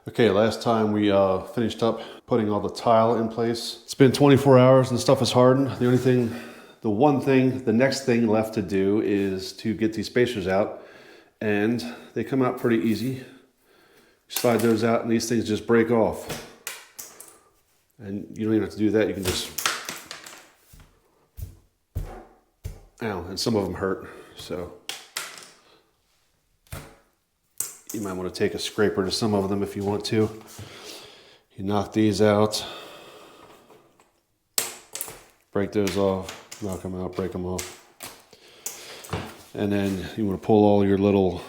Okay, last time we finished up putting all the tile in place. It's been 24 hours and the stuff is hardened. The next thing left to do is to get these spacers out, and they come out pretty easy. You slide those out and these things just break off. And you don't even have to do that, you can just, ow, and some of them hurt, so. You might want to take a scraper to some of them if you want to. You knock these out, break those off, knock them out, break them off. And then you want to pull all your little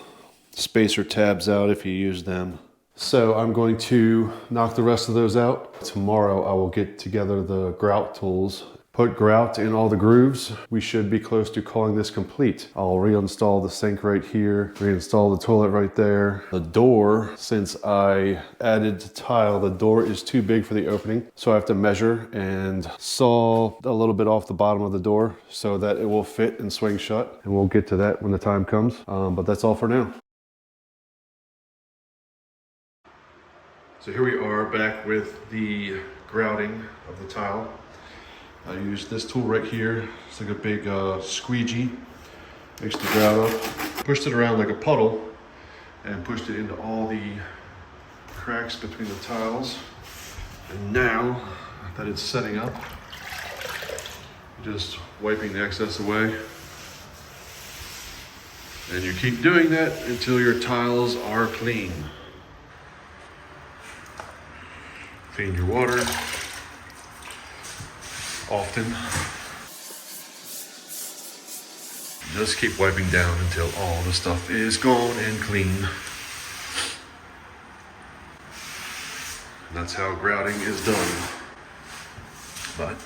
spacer tabs out if you use them. So I'm going to knock the rest of those out. Tomorrow I will get together the grout tools, put grout in all the grooves. We should be close to calling this complete. I'll reinstall the sink right here, reinstall the toilet right there. The door, since I added tile, the door is too big for the opening. So I have to measure and saw a little bit off the bottom of the door so that it will fit and swing shut. And we'll get to that when the time comes. But that's all for now. So here we are back with the grouting of the tile. I used this tool right here. It's like a big squeegee. Makes the grout up. Pushed it around like a puddle and pushed it into all the cracks between the tiles. And now that it's setting up, just wiping the excess away. And you keep doing that until your tiles are clean. Clean your water often. Just keep wiping down until all the stuff is gone and clean. And that's how grouting is done. But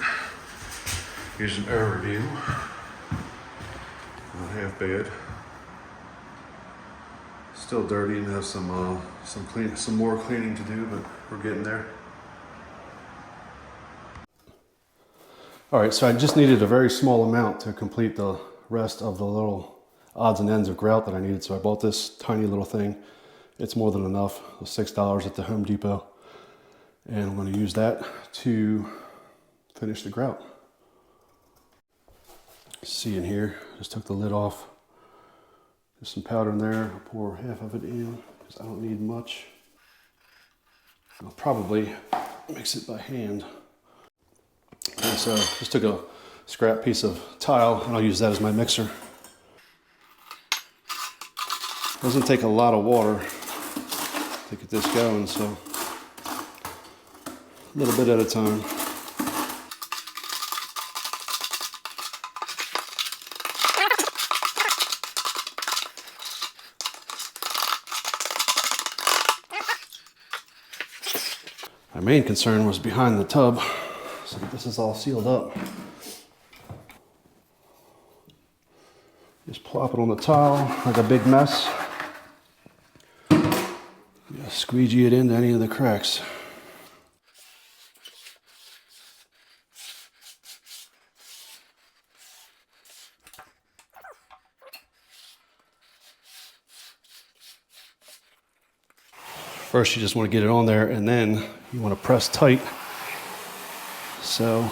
here's an overview. Not half bad. Still dirty and has some more cleaning to do, but we're getting there. All right, so I just needed a very small amount to complete the rest of the little odds and ends of grout that I needed. So I bought this tiny little thing. It's more than enough. It was $6 at the Home Depot. And I'm going to use that to finish the grout. See in here, just took the lid off. There's some powder in there. I'll pour half of it in because I don't need much. I'll probably mix it by hand. And so just took a scrap piece of tile and I'll use that as my mixer. Doesn't take a lot of water to get this going, so a little bit at a time. My main concern was behind the tub. So this is all sealed up. Just plop it on the tile like a big mess. Just squeegee it into any of the cracks. First you just want to get it on there and then you want to press tight. So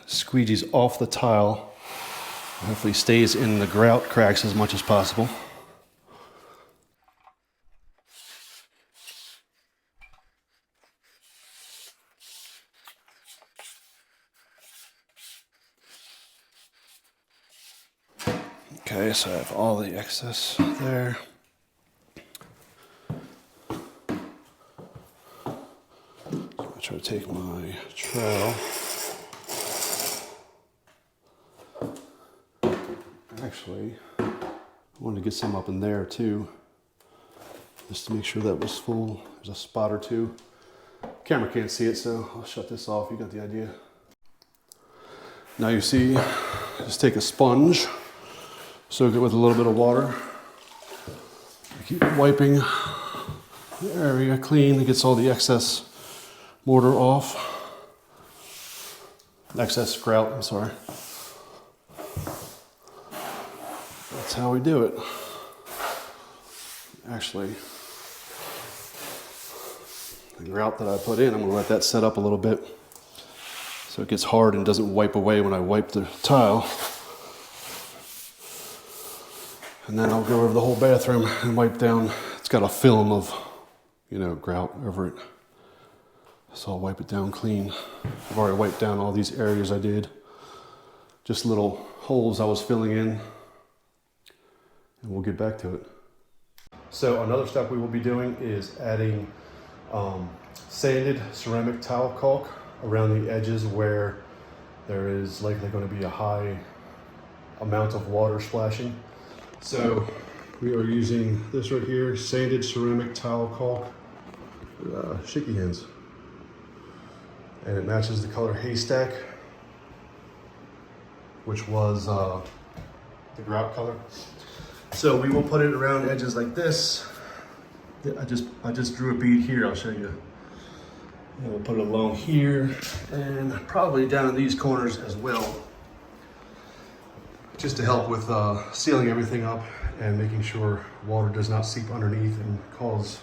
squeegees off the tile, hopefully stays in the grout cracks as much as possible. Okay, so I have all the excess there. So I'll try to take my trowel. Actually, I wanted to get some up in there too, just to make sure that was full. There's a spot or two. Camera can't see it, so I'll shut this off. You got the idea. Now you see, just take a sponge, soak it with a little bit of water. Keep wiping the area clean. It gets all the excess mortar off. Excess grout, I'm sorry. That's how we do it. Actually, the grout that I put in. I'm gonna let that set up a little bit so it gets hard and doesn't wipe away when I wipe the tile. And then I'll go over the whole bathroom and wipe down. It's got a film of, you know, grout over it. So I'll wipe it down clean. I've already wiped down all these areas I did. Just little holes I was filling in. And we'll get back to it. So another step we will be doing is adding sanded ceramic tile caulk around the edges where there is likely going to be a high amount of water splashing. So we are using this right here, sanded ceramic tile caulk, shaky hands. And it matches the color haystack, which was the grout color. So we will put it around edges like this. I just drew a bead here, I'll show you. And we'll put it along here and probably down in these corners as well. Just to help with sealing everything up and making sure water does not seep underneath and cause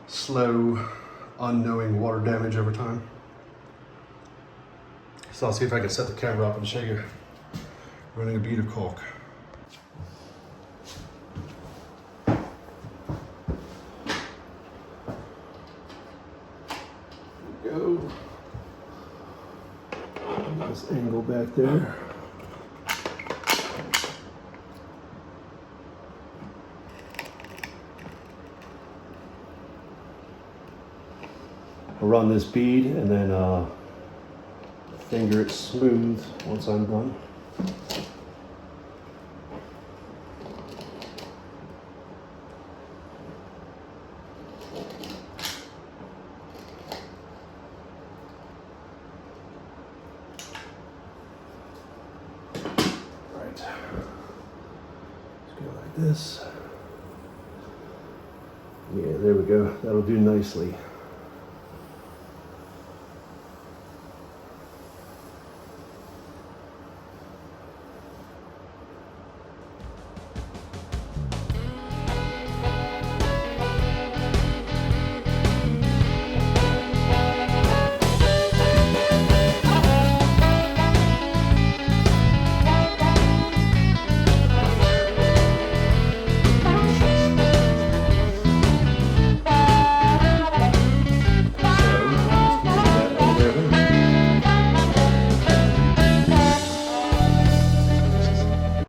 slow, unknowing water damage over time. So I'll see if I can set the camera up and show you running a bead of caulk. There we go. Nice angle back there. I'll run this bead and then finger it smooth once I'm done. Right. Let's go like this. Yeah, there we go. That'll do nicely.